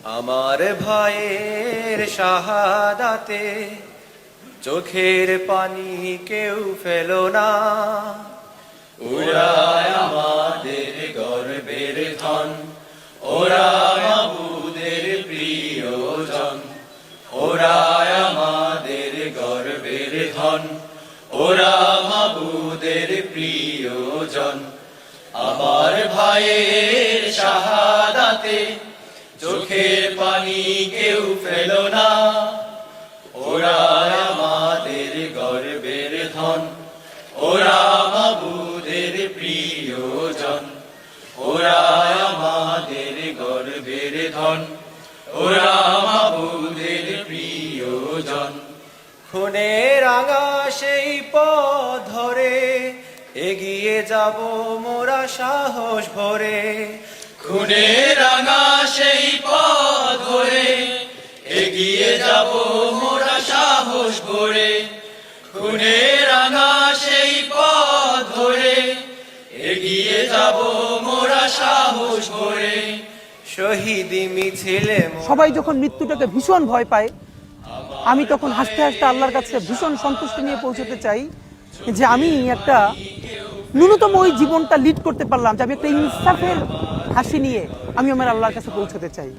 আমার ভাইয়ের শাহাদাতে চোখের পানি কেউ ফেলো না। ওরাই আমাদের গর্বের ধন, ওরা মাবুদের প্রিয়জন। ওরাই আমাদের গর্বের ধন, ওরা মাবুদের প্রিয়জন। আমার ভাইয়ের শাহাদাতে চোখের পানি কেউ ফেলো না। ওরা আমাদের গর্বের ধন, ওরা মাবুদের প্রিয়জন। ওরা আমাদের গর্বের ধন, ওরা মাবুদের প্রিয়জন। খুনে রাঙা সেই পথ ধরে এগিয়ে যাব মোরা সাহস ভরে। খুনে রাঙা সেই পথ ধরে এগিয়ে যাব মোরা সাহস ভরে। খুনে রাঙা সেই পথ ধরে এগিয়ে যাব মোরা সাহস ভরে। শহীদি মিছিলে সবাই যখন মৃত্যুটাকে ভীষণ ভয় পায়, আমি তখন হাসতে হাসতে আল্লাহর কাছে ভীষণ সন্তুষ্টি নিয়ে পৌঁছতে চাই যে আমি একটা ন্যূনতম ওই জীবনটা লিড করতে পারলাম, যে আমি একটা ইনসাফের হাসি নিয়ে আমি আমার আল্লাহর কাছে পৌঁছতে চাই।